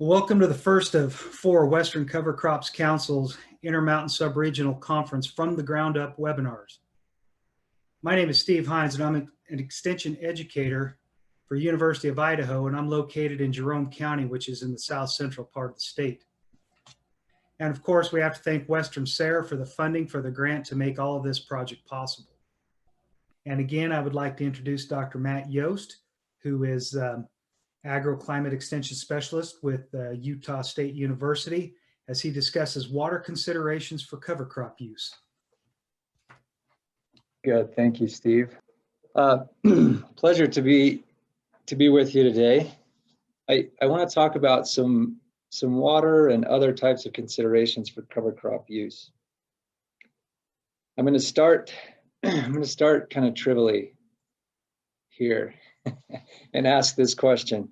Welcome to the first of four Western Cover Crops Council's Intermountain Subregional Conference from the Ground Up webinars. My name is Steve Hines, and I'm an extension educator for University of Idaho, and I'm located in Jerome County, which is in the south central part of the state. And of course, we have to thank Western SARE for the funding for the grant to make all of this project possible. And again, I would like to introduce Dr. Matt Yost, who is Agroclimate Extension Specialist with Utah State University, as he discusses water considerations for cover crop use. Good, thank you, Steve. Pleasure to be with you today. I want to talk about some water and other types of considerations for cover crop use. I'm going to start kind of trivially here and ask this question.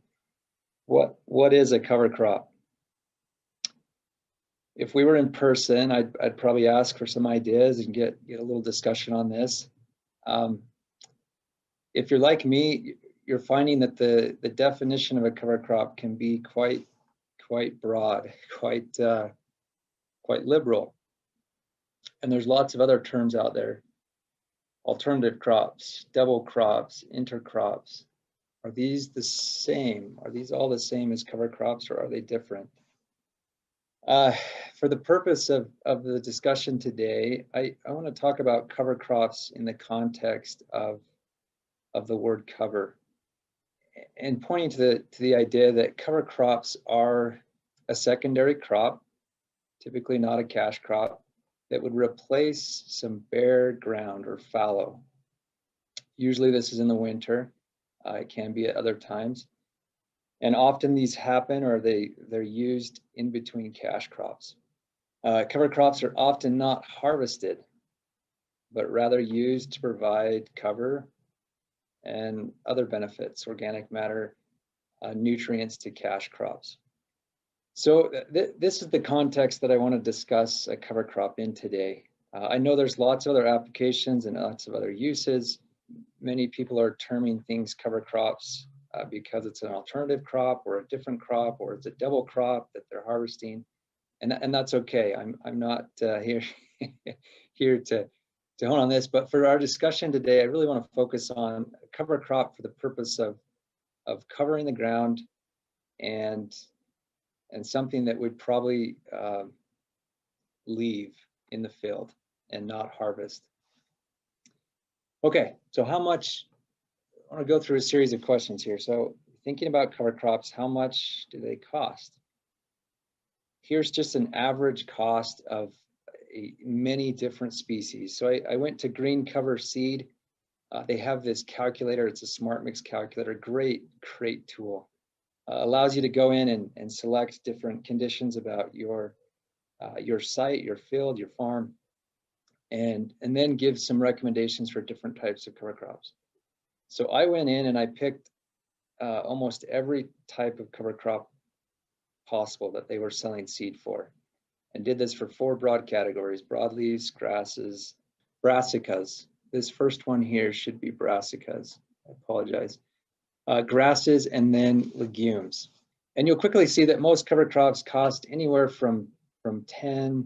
What is a cover crop? If we were in person, I'd probably ask for some ideas and get a little discussion on this. If you're like me, you're finding that the definition of a cover crop can be quite broad, quite liberal. And there's lots of other terms out there. Alternative crops, double crops, intercrops. Are these the same? Are these all the same as cover crops, or are they different? For the purpose of the discussion today, I want to talk about cover crops in the context of the word cover, and pointing to the idea that cover crops are a secondary crop, typically not a cash crop, that would replace some bare ground or fallow. Usually this is in the winter. It can be at other times. And often these happen, or they're used in between cash crops. Cover crops are often not harvested, but rather used to provide cover and other benefits, organic matter, nutrients to cash crops. So this is the context that I want to discuss a cover crop in today. I know there's lots of other applications and lots of other uses. Many people are terming things cover crops because it's an alternative crop or a different crop, or it's a double crop that they're harvesting, and that's okay. I'm not here to hone on this, but for our discussion today, I really want to focus on a cover crop for the purpose of covering the ground and something that would probably leave in the field and not harvest. Okay, so how much, I want to go through a series of questions here. So thinking about cover crops, how much do they cost? Here's just an average cost of many different species. So I went to Green Cover Seed. They have this calculator, it's a smart mix calculator, great tool. Allows you to go in and select different conditions about your site, your field, your farm, and then give some recommendations for different types of cover crops. So I went in and I picked almost every type of cover crop possible that they were selling seed for, and did this for four broad categories: broadleaves, grasses, brassicas. This first one here should be brassicas. I apologize. Grasses, and then legumes. And you'll quickly see that most cover crops cost anywhere from $10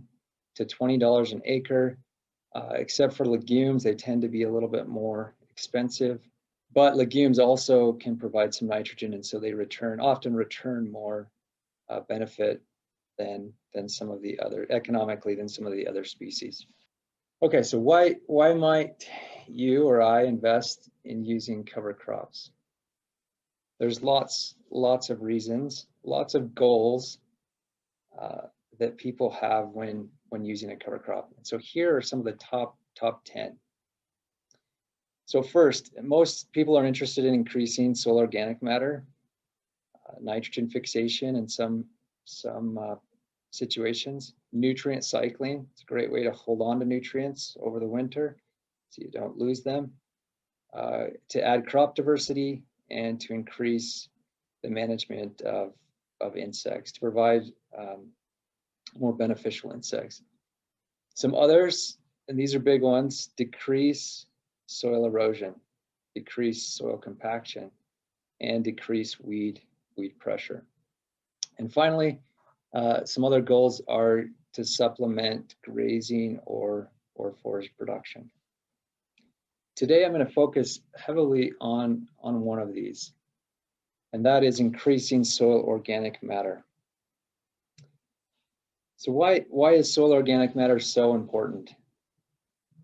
to $20 an acre. Except for legumes, they tend to be a little bit more expensive, but legumes also can provide some nitrogen, and so they often return more benefit than some of the other, economically, than some of the other species. Okay, so why might you or I invest in using cover crops? There's lots of reasons, lots of goals that people have when using a cover crop. And so here are some of the top 10. So first, most people are interested in increasing soil organic matter, nitrogen fixation in some situations, nutrient cycling. It's a great way to hold on to nutrients over the winter so you don't lose them, to add crop diversity, and to increase the management of insects, to provide more beneficial insects. Some others, and these are big ones: decrease soil erosion, decrease soil compaction, and decrease weed pressure. And finally, some other goals are to supplement grazing or forage production. Today, I'm going to focus heavily on one of these, and that is increasing soil organic matter. So why is soil organic matter so important?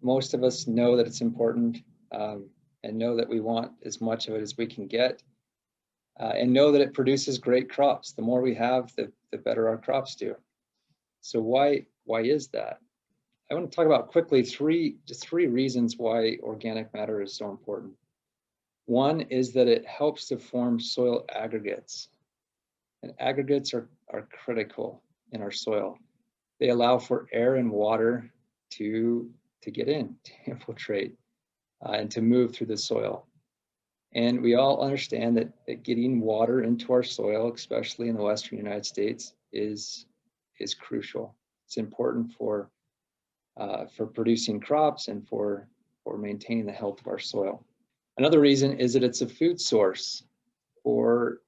Most of us know that it's important, and know that we want as much of it as we can get, and know that it produces great crops. The more we have, the better our crops do. So why is that? I want to talk about quickly just three reasons why organic matter is so important. One is that it helps to form soil aggregates, and aggregates are critical in our soil. They allow for air and water to get in, to infiltrate, and to move through the soil. And we all understand that getting water into our soil, especially in the Western United States, is crucial. It's important for producing crops and for maintaining the health of our soil. Another reason is that it's a food source for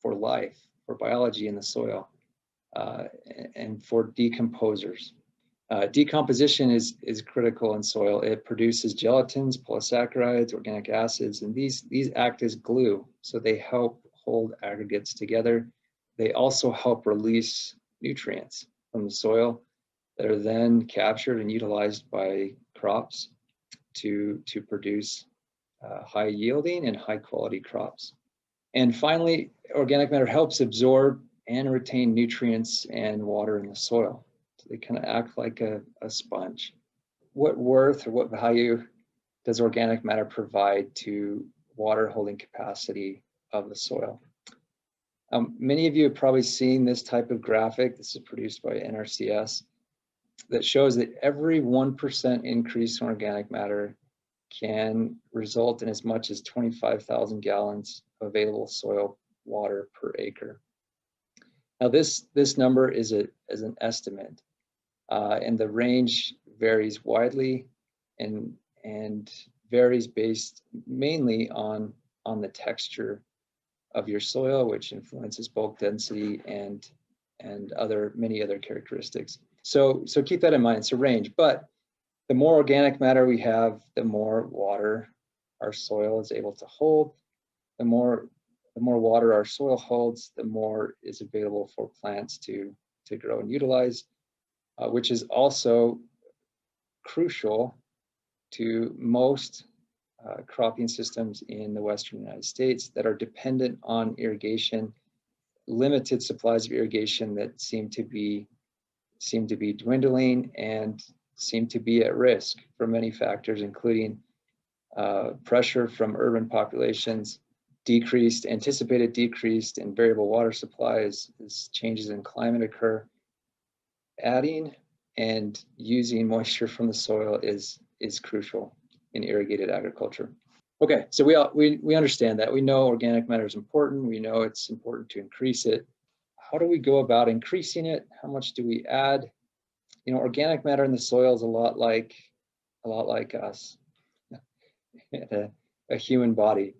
life, for biology in the soil, and for decomposers. Decomposition is critical in soil. It produces gelatins, polysaccharides, organic acids, and these act as glue. So they help hold aggregates together. They also help release nutrients from the soil that are then captured and utilized by crops to produce high yielding and high quality crops. And finally, organic matter helps absorb and retain nutrients and water in the soil. So they kind of act like a sponge. What worth or what value does organic matter provide to water holding capacity of the soil? Many of you have probably seen this type of graphic. This is produced by NRCS that shows that every 1% increase in organic matter can result in as much as 25,000 gallons of available soil water per acre. Now this number is an estimate, and the range varies widely and varies based mainly on the texture of your soil, which influences bulk density and many other characteristics. So keep that in mind. It's a range, but the more organic matter we have, the more water our soil is able to hold. The more water our soil holds, the more is available for plants to grow and utilize, which is also crucial to most cropping systems in the Western United States that are dependent on irrigation, limited supplies of irrigation that seem to be dwindling and seem to be at risk for many factors, including pressure from urban populations, anticipated decreased and variable water supplies as changes in climate occur. Adding and using moisture from the soil is crucial in irrigated agriculture. Okay, so we understand that. We know organic matter is important. We know it's important to increase it. How do we go about increasing it? How much do we add? You know, organic matter in the soil is a lot like us, a human body.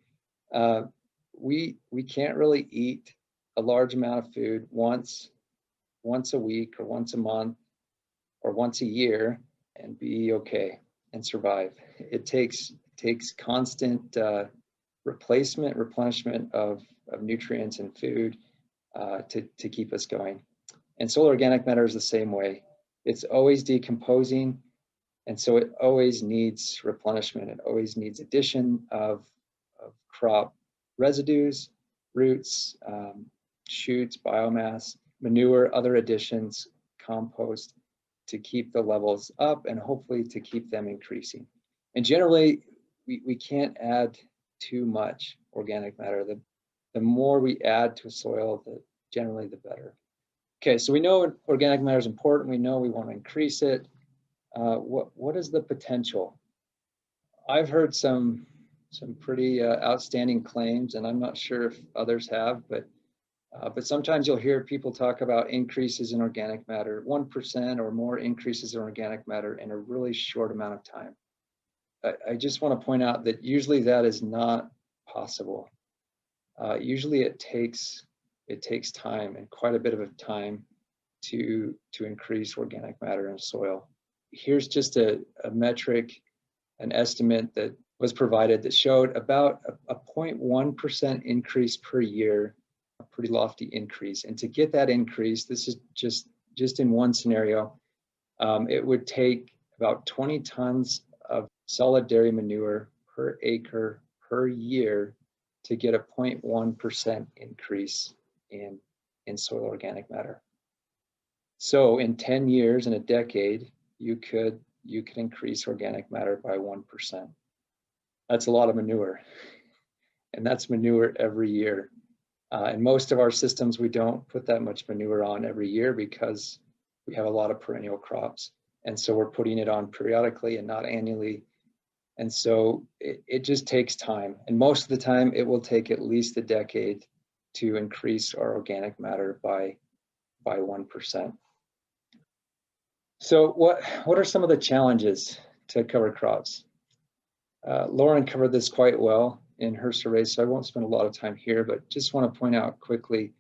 We can't really eat a large amount of food once a week or once a month or once a year and be okay and survive. It takes constant replenishment of nutrients and food to keep us going. And soil organic matter is the same way. It's always decomposing, and so it always needs replenishment. It always needs addition of crop residues, roots, shoots, biomass, manure, other additions, compost, to keep the levels up and hopefully to keep them increasing. And generally, we can't add too much organic matter. The more we add to a soil, generally the better. Okay, so we know organic matter is important. We know we want to increase it. What is the potential? I've heard some pretty outstanding claims, and I'm not sure if others have, but sometimes you'll hear people talk about increases in organic matter, 1% or more increases in organic matter in a really short amount of time. I just want to point out that usually that is not possible. Usually it takes it takes time, and quite a bit of time, to increase organic matter in soil. Here's just a metric, an estimate that was provided that showed about a 0.1% increase per year, a pretty lofty increase. And to get that increase, this is just in one scenario, it would take about 20 tons of solid dairy manure per acre per year to get a 0.1% increase in soil organic matter. So in 10 years, in a decade, you could increase organic matter by 1%. That's a lot of manure, and that's manure every year. In most of our systems, we don't put that much manure on every year because we have a lot of perennial crops. And so we're putting it on periodically and not annually. And so it just takes time. And most of the time, it will take at least a decade to increase our organic matter by 1%. So what are some of the challenges to cover crops? Lauren covered this quite well in her survey, so I won't spend a lot of time here, but just want to point out quickly,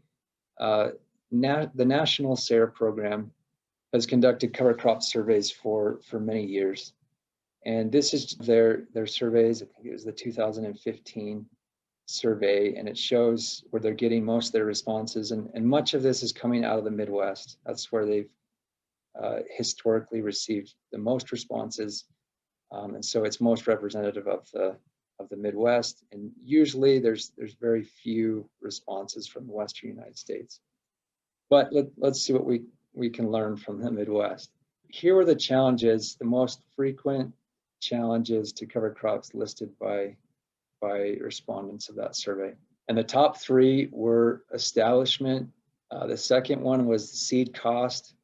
the National SARE program has conducted cover crop surveys for many years. And this is their surveys. I think it was the 2015 survey, and it shows where they're getting most of their responses. And much of this is coming out of the Midwest. That's where they've historically received the most responses. And so it's most representative of the Midwest. And usually there's very few responses from the Western United States. But let's see what we can learn from the Midwest. Here were the challenges, the most frequent challenges to cover crops listed by respondents of that survey. And the top three were establishment. The second one was seed cost.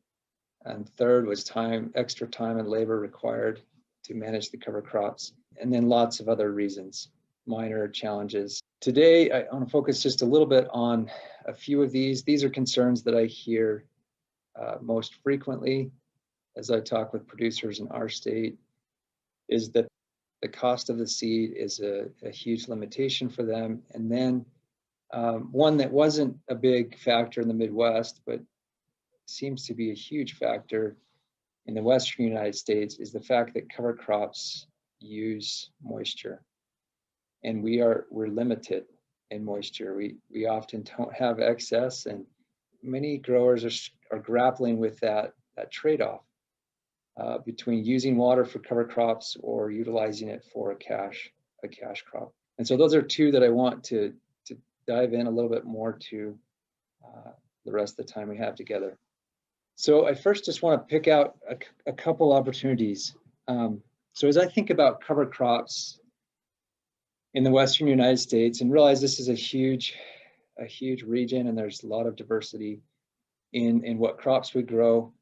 And third was extra time and labor required to manage the cover crops. And then lots of other reasons, minor challenges. Today, I want to focus just a little bit on a few of these. These are concerns that I hear most frequently as I talk with producers in our state, is that the cost of the seed is a huge limitation for them. And then one that wasn't a big factor in the Midwest, but seems to be a huge factor in the Western United States, is the fact that cover crops use moisture. And we're limited in moisture. We often don't have excess, and many growers are grappling with that trade-off between using water for cover crops or utilizing it for a cash crop. And so those are two that I want to dive in a little bit more to the rest of the time we have together. So I first just want to pick out a couple opportunities. So as I think about cover crops in the Western United States, and realize this is a huge region, and there's a lot of diversity in what crops we grow.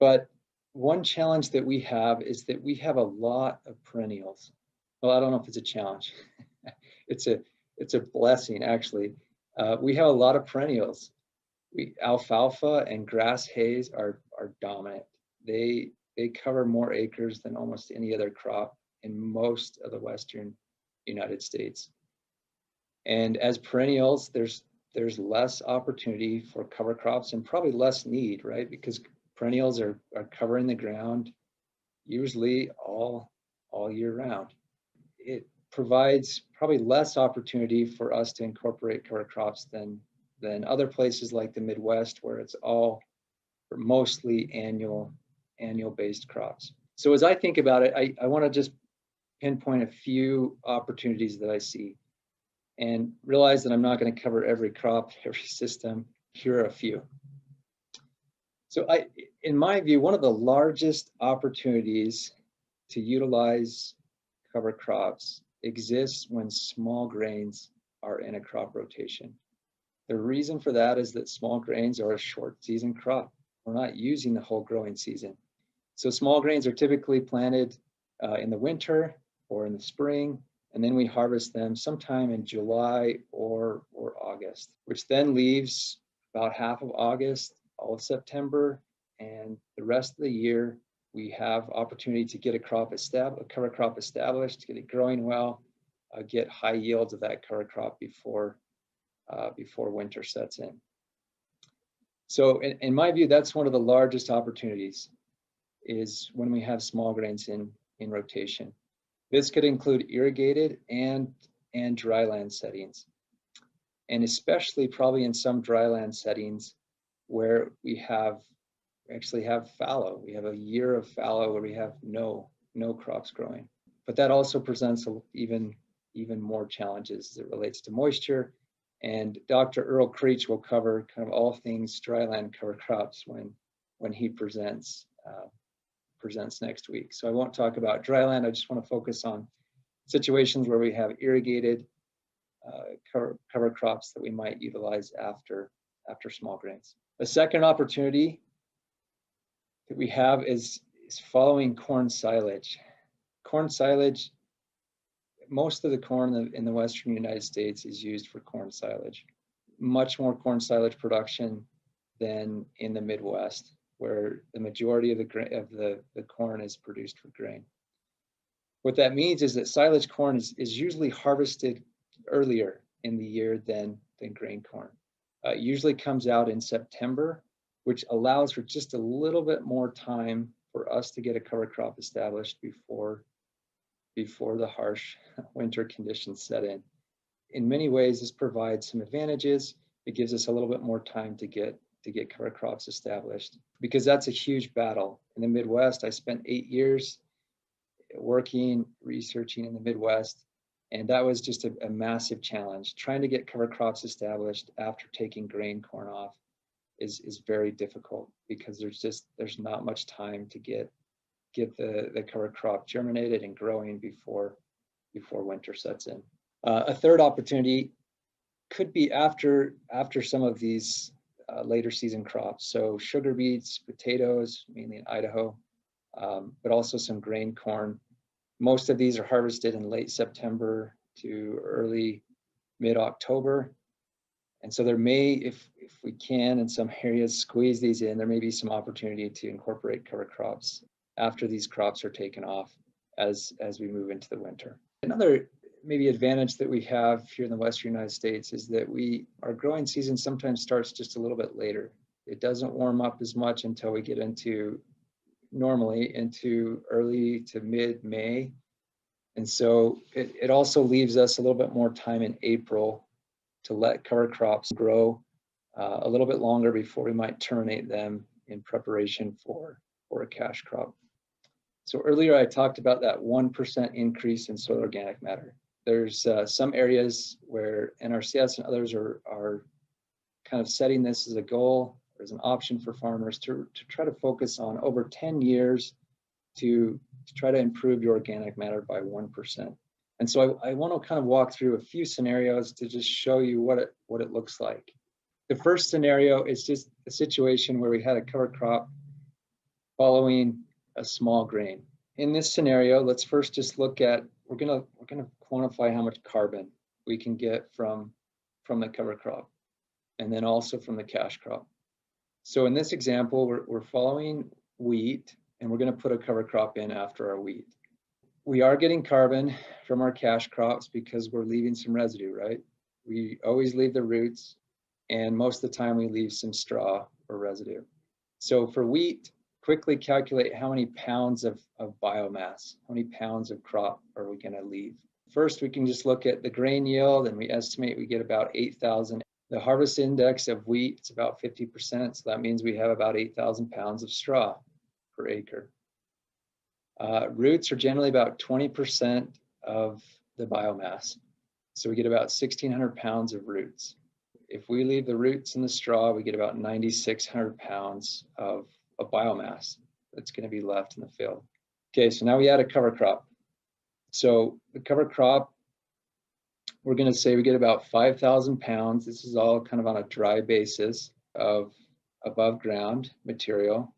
But one challenge that we have is that we have a lot of perennials. Well, I don't know if it's a challenge. It's a blessing, actually. We have a lot of perennials. Alfalfa and grass hays are dominant. They cover more acres than almost any other crop in most of the Western United States. And as perennials, there's less opportunity for cover crops and probably less need, right? Because perennials are covering the ground usually all year round. It provides probably less opportunity for us to incorporate cover crops than other places like the Midwest, where it's all mostly annual based crops. So as I think about it, I want to just pinpoint a few opportunities that I see, and realize that I'm not going to cover every crop, every system. Here are a few. So in my view, one of the largest opportunities to utilize cover crops exists when small grains are in a crop rotation. The reason for that is that small grains are a short season crop. We're not using the whole growing season. So small grains are typically planted in the winter or in the spring, and then we harvest them sometime in July or August, which then leaves about half of August, all of September, and the rest of the year we have opportunity to get a cover crop established, get it growing well, get high yields of that cover crop before winter sets in. So in my view, that's one of the largest opportunities, is when we have small grains in rotation. This could include irrigated and dryland settings, and especially probably in some dryland settings where we actually have fallow. We have a year of fallow where we have no crops growing. But that also presents even more challenges as it relates to moisture. And Dr. Earl Creech will cover kind of all things dryland cover crops when he presents next week. So I won't talk about dryland. I just want to focus on situations where we have irrigated cover crops that we might utilize after small grains. The second opportunity that we have is following corn silage. Corn silage, most of the corn in the western United States is used for corn silage. Much more corn silage production than in the Midwest, where the majority of the corn is produced for grain. What that means is that silage corn is usually harvested earlier in the year than grain corn. It usually comes out in September, which allows for just a little bit more time for us to get a cover crop established before the harsh winter conditions set in. In many ways, this provides some advantages. It gives us a little bit more time to get cover crops established, because that's a huge battle. In the Midwest, I spent 8 years researching in the Midwest, and that was just a massive challenge. Trying to get cover crops established after taking grain corn off is very difficult, because there's not much time to get the cover crop germinated and growing before winter sets in. A third opportunity could be after some of these later season crops. So sugar beets, potatoes, mainly in Idaho, but also some grain corn. Most of these are harvested in late September to early mid-October. And so there may, if we can in some areas squeeze these in, there may be some opportunity to incorporate cover crops after these crops are taken off as we move into the winter. Another maybe advantage that we have here in the Western United States is that our growing season sometimes starts just a little bit later. It doesn't warm up as much until we get normally into early to mid-May. And so it also leaves us a little bit more time in April to let cover crops grow a little bit longer before we might terminate them in preparation for a cash crop. So earlier I talked about that 1% increase in soil organic matter. There's some areas where NRCS and others are kind of setting this as a goal. There's an option for farmers to try to focus on over 10 years to try to improve your organic matter by 1%. And so I want to kind of walk through a few scenarios to just show you what it looks like. The first scenario is just a situation where we had a cover crop following a small grain. In this scenario, let's first just look at, we're gonna quantify how much carbon we can get from the cover crop, and then also from the cash crop. So in this example, we're following wheat, and we're gonna put a cover crop in after our wheat. We are getting carbon from our cash crops because we're leaving some residue, right? We always leave the roots, and most of the time we leave some straw or residue. So for wheat, quickly calculate how many pounds of biomass, how many pounds of crop are we gonna leave. First, we can just look at the grain yield, and we estimate we get about 8,000. The harvest index of wheat is about 50%, so that means we have about 8,000 pounds of straw per acre. Roots are generally about 20% of the biomass, so we get about 1,600 pounds of roots. If we leave the roots in the straw, we get about 9,600 pounds of biomass that's going to be left in the field. Okay, so now we add a cover crop. So the cover crop, we're going to say we get about 5,000 pounds. This is all kind of on a dry basis of above ground material,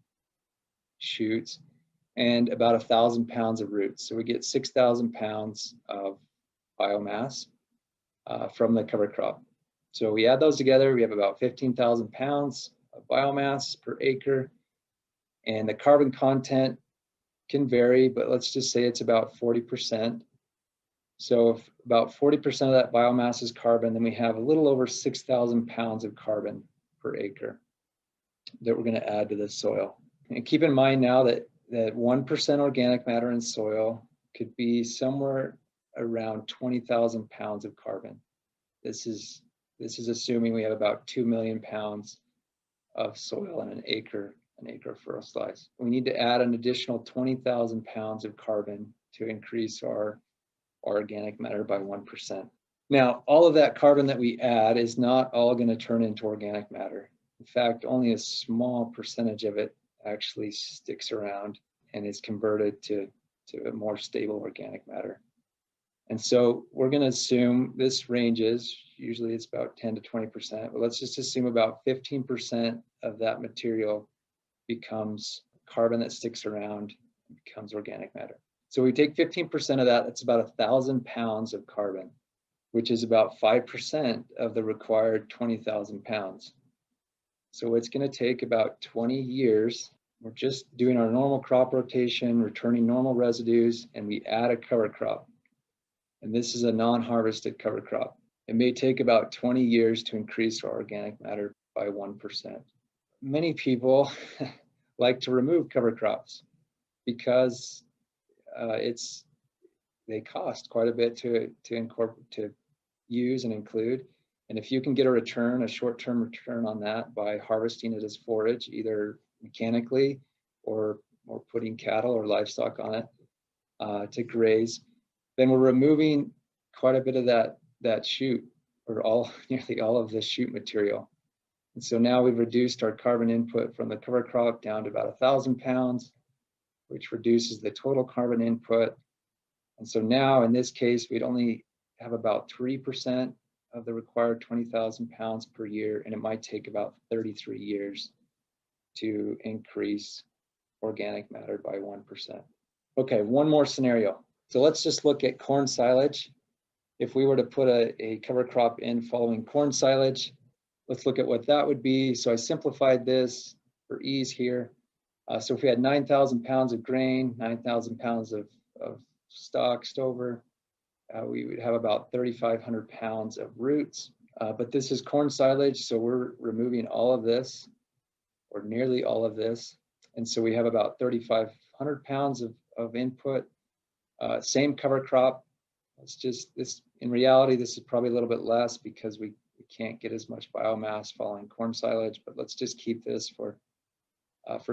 shoots, and about 1,000 pounds of roots. So we get 6,000 pounds of biomass from the cover crop. So we add those together, we have about 15,000 pounds of biomass per acre. And the carbon content can vary, but let's just say it's about 40%. So if about 40% of that biomass is carbon, then we have a little over 6,000 pounds of carbon per acre. that we're going to add to the soil. And keep in mind now that 1% organic matter in soil could be somewhere around 20,000 pounds of carbon. This is assuming we have about 2 million pounds of soil in an acre of fertilized. We need to add an additional 20,000 pounds of carbon to increase our organic matter by 1%. Now, all of that carbon that we add is not all going to turn into organic matter. In fact, only a small percentage of it actually sticks around and is converted to a more stable organic matter. And so we're going to assume this ranges, usually it's about 10 to 20%, but let's just assume about 15% of that material becomes carbon that sticks around and becomes organic matter. So we take 15% of that, that's about 1,000 pounds of carbon, which is about 5% of the required 20,000 pounds. So it's going to take about 20 years. We're just doing our normal crop rotation, returning normal residues, and we add a cover crop. And this is a non-harvested cover crop. It may take about 20 years to increase our organic matter by 1%. Many people like to remove cover crops because they cost quite a bit to use and include. And if you can get a short-term return on that by harvesting it as forage, either mechanically or putting cattle or livestock on it to graze, then we're removing quite a bit of that shoot, or nearly all of the shoot material. And so now we've reduced our carbon input from the cover crop down to about 1,000 pounds, which reduces the total carbon input. And so now in this case, we'd only have about 3% of the required 20,000 pounds per year, and it might take about 33 years to increase organic matter by 1%. Okay, one more scenario. So let's just look at corn silage. If we were to put a cover crop in following corn silage, let's look at what that would be. So I simplified this for ease here. So if we had 9,000 pounds of grain, 9,000 pounds of stock, stover, we would have about 3,500 pounds of roots. But this is corn silage, so we're removing all of this, or nearly all of this. And so we have about 3,500 pounds of input. Same cover crop. It's just this, in reality, this is probably a little bit less because we can't get as much biomass following corn silage, but let's just keep this for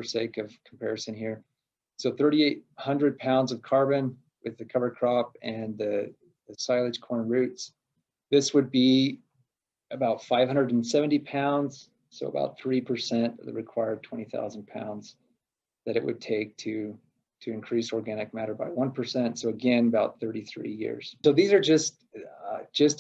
sake of comparison here. So 3,800 pounds of carbon with the cover crop and the silage corn roots. This would be about 570 pounds, so about 3% of the required 20,000 pounds that it would take to increase organic matter by 1%. So again, about 33 years. So these are just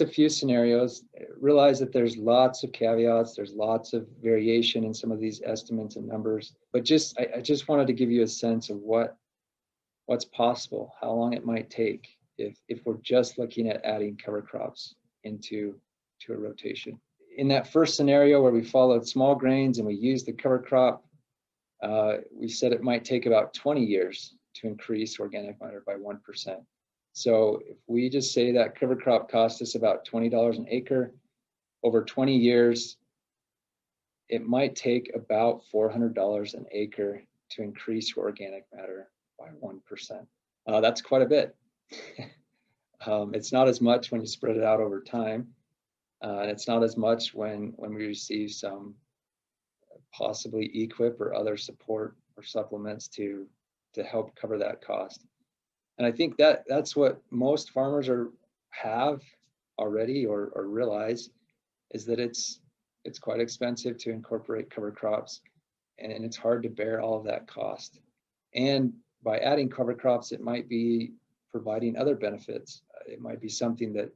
a few scenarios. Realize that there's lots of caveats. There's lots of variation in some of these estimates and numbers. But I just wanted to give you a sense of what's possible, how long it might take if we're just looking at adding cover crops into a rotation. In that first scenario where we followed small grains and we used the cover crop, we said it might take about 20 years to increase organic matter by 1%. So if we just say that cover crop cost us about $20 an acre, over 20 years, it might take about $400 an acre to increase your organic matter by 1%. That's quite a bit. It's not as much when you spread it out over time. It's not as much when we receive some possibly equip or other support or supplements to help cover that cost. And I think that's what most farmers have already or realize, is that it's quite expensive to incorporate cover crops, and it's hard to bear all of that cost. And by adding cover crops, it might be providing other benefits. It might be something that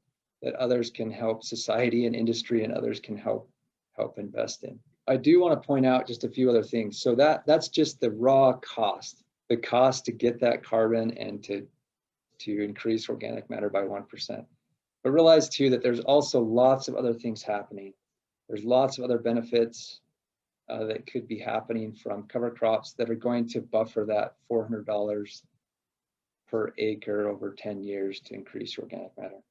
others can help society and industry, and others can help invest in. I do want to point out just a few other things. So that's just the raw cost, the cost to get that carbon and to increase organic matter by 1%. But realize too that there's also lots of other things happening. There's lots of other benefits that could be happening from cover crops that are going to buffer that $400 per acre over 10 years to increase organic matter.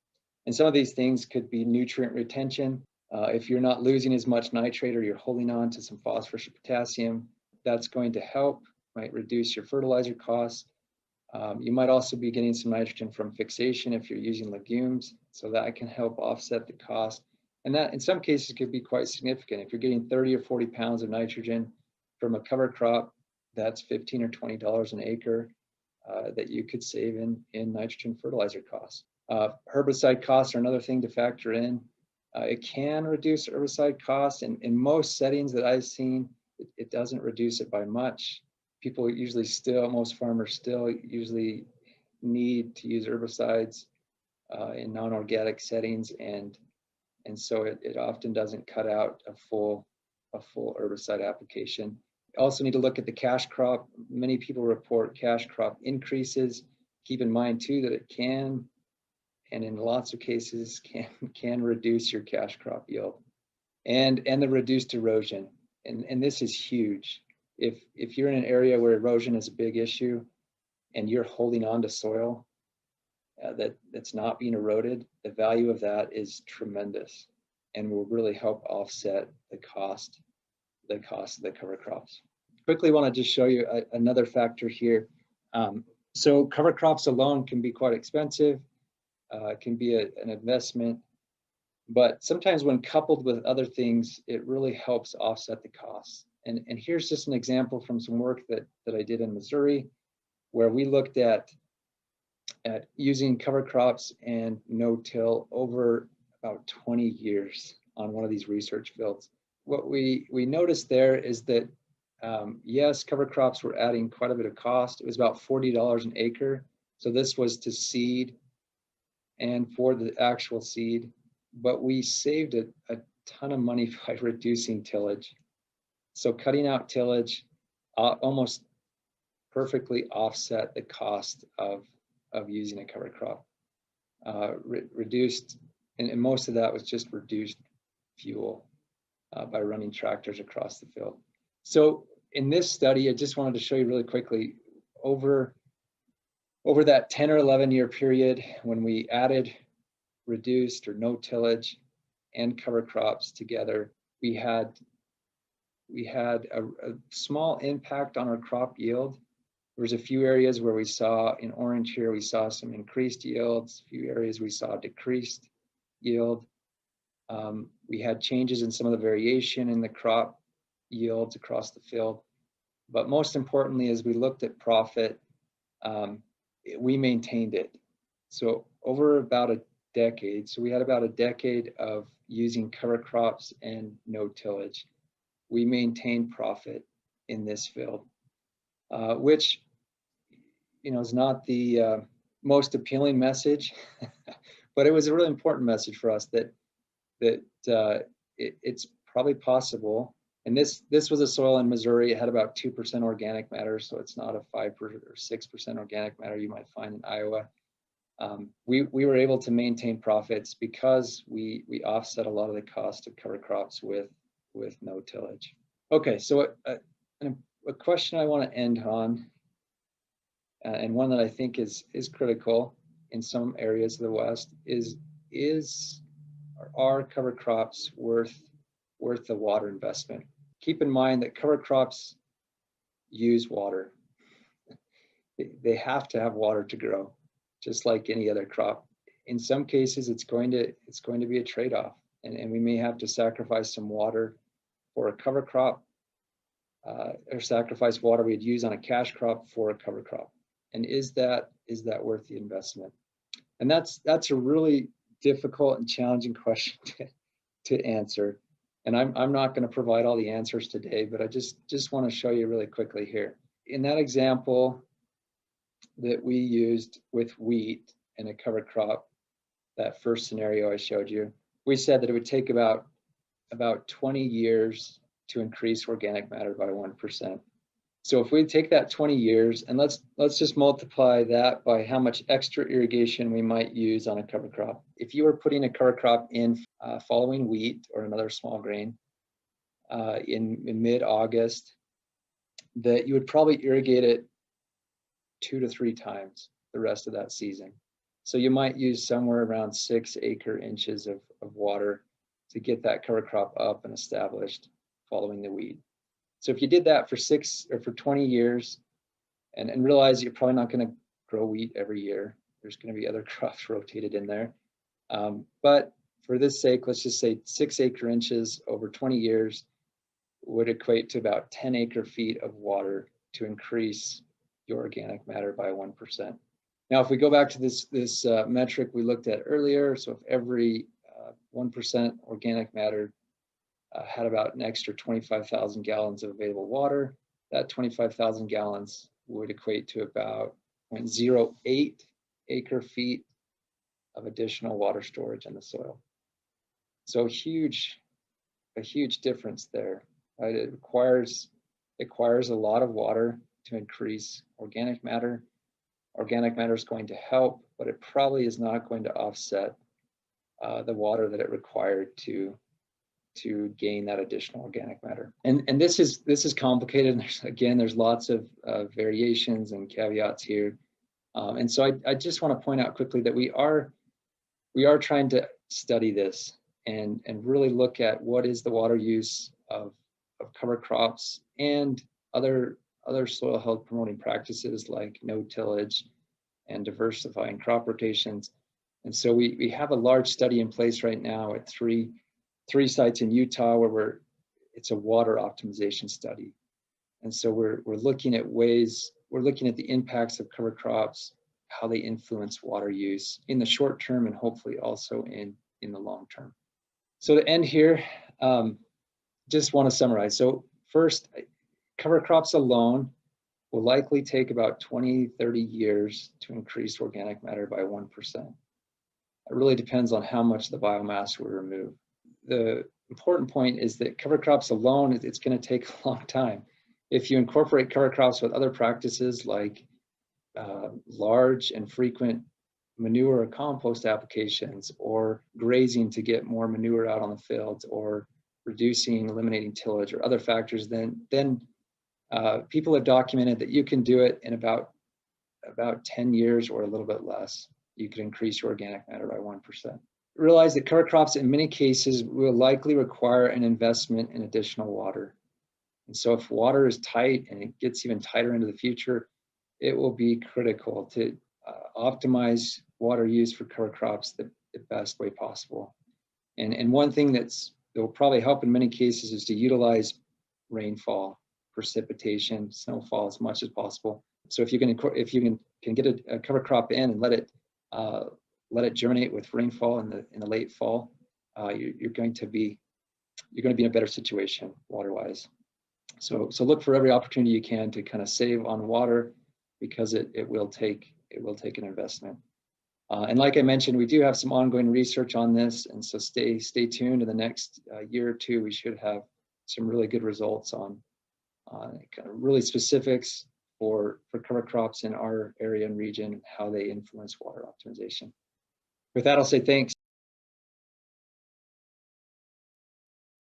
And some of these things could be nutrient retention. If you're not losing as much nitrate or you're holding on to some phosphorus or potassium, that's going to help, might reduce your fertilizer costs. You might also be getting some nitrogen from fixation if you're using legumes, so that can help offset the cost. And that in some cases could be quite significant. If you're getting 30 or 40 pounds of nitrogen from a cover crop, that's $15 or $20 an acre that you could save in nitrogen fertilizer costs. Herbicide costs are another thing to factor in. It can reduce herbicide costs, and in most settings that I've seen, it doesn't reduce it by much. People usually still, most farmers still usually need to use herbicides in non-organic settings, and so it often doesn't cut out a full herbicide application. You also need to look at the cash crop. Many people report cash crop increases. Keep in mind too that it can, and in lots of cases can reduce your cash crop yield, and the reduced erosion. And this is huge. If you're in an area where erosion is a big issue and you're holding on to soil that's not being eroded, the value of that is tremendous and will really help offset the cost of the cover crops. Quickly want to just show you another factor here. So cover crops alone can be quite expensive, can be an investment, but sometimes when coupled with other things, it really helps offset the costs. And here's just an example from some work that I did in Missouri, where we looked at using cover crops and no-till over about 20 years on one of these research fields. What we noticed there is that, yes, cover crops were adding quite a bit of cost. It was about $40 an acre. So this was to seed and for the actual seed, but we saved a ton of money by reducing tillage. So cutting out tillage almost perfectly offset the cost of using a cover crop. Reduced, and most of that was just reduced fuel by running tractors across the field. So in this study, I just wanted to show you really quickly, over that 10 or 11 year period, when we added reduced or no tillage and cover crops together, we had a small impact on our crop yield. There was a few areas where we saw, in orange here, we saw some increased yields, a few areas we saw decreased yield. We had changes in some of the variation in the crop yields across the field. But most importantly, as we looked at profit, we maintained it. So over about a decade, so we had about a decade of using cover crops and no tillage, we maintained profit in this field, which, you know, is not the most appealing message, but it was a really important message for us that it's probably possible. And this was a soil in Missouri. It had about 2% organic matter, so it's not a 5% or 6% organic matter you might find in Iowa. We were able to maintain profits because we offset a lot of the cost of cover crops with no tillage. Okay, so a question I want to end on, and one that I think is critical in some areas of the West, are cover crops worth the water investment? Keep in mind that cover crops use water. They have to have water to grow, just like any other crop. In some cases, it's going to be a trade-off, and we may have to sacrifice some water for a cover crop, or sacrifice water we'd use on a cash crop for a cover crop. And is that worth the investment? And that's a really difficult and challenging question to answer. And I'm not going to provide all the answers today, but I just want to show you really quickly here. In that example that we used with wheat and a cover crop, that first scenario I showed you, we said that it would take about 20 years to increase organic matter by 1%. So if we take that 20 years and let's just multiply that by how much extra irrigation we might use on a cover crop. If you were putting a cover crop in following wheat or another small grain in mid-August, that you would probably irrigate it 2 to 3 times the rest of that season. So you might use somewhere around 6 acre inches of water to get that cover crop up and established following the weed. So if you did that for 20 years and realize you're probably not going to grow wheat every year, there's going to be other crops rotated in there. But for this sake, let's just say 6 acre inches over 20 years would equate to about 10 acre feet of water to increase your organic matter by 1%. Now, if we go back to this metric we looked at earlier, so if every 1% organic matter had about an extra 25,000 gallons of available water, that 25,000 gallons would equate to about 0.08 acre feet of additional water storage in the soil. So a huge difference there, right? It requires a lot of water to increase organic matter. Organic matter is going to help, but it probably is not going to offset the water that it required to gain that additional organic matter. And this is complicated. There's lots of variations and caveats here. And so I just want to point out quickly that we are trying to study this and really look at what is the water use of cover crops and other soil health promoting practices like no tillage and diversifying crop rotations. And so we have a large study in place right now at three sites in Utah where it's a water optimization study. And so we're looking at the impacts of cover crops, how they influence water use in the short term and hopefully also in the long term. So to end here, just want to summarize. So first, cover crops alone will likely take about 20-30 years to increase organic matter by 1%. It really depends on how much the biomass we remove. The important point is that cover crops alone, it's going to take a long time. If you incorporate cover crops with other practices like large and frequent manure or compost applications, or grazing to get more manure out on the fields, or eliminating tillage or other factors, then people have documented that you can do it in about 10 years or a little bit less. You can increase your organic matter by 1%. Realize that cover crops in many cases will likely require an investment in additional water. And so if water is tight and it gets even tighter into the future, it will be critical to optimize water use for cover crops the best way possible. And one thing that will probably help in many cases is to utilize rainfall, precipitation, snowfall as much as possible. So if you can get a cover crop in and let it germinate with rainfall in the late fall, you're going to be in a better situation water-wise. So look for every opportunity you can to kind of save on water, because it will take an investment. And like I mentioned, we do have some ongoing research on this, and so stay tuned. In the next year or two, we should have some really good results on kind of really specifics for cover crops in our area and region, and how they influence water optimization. With that, I'll say thanks.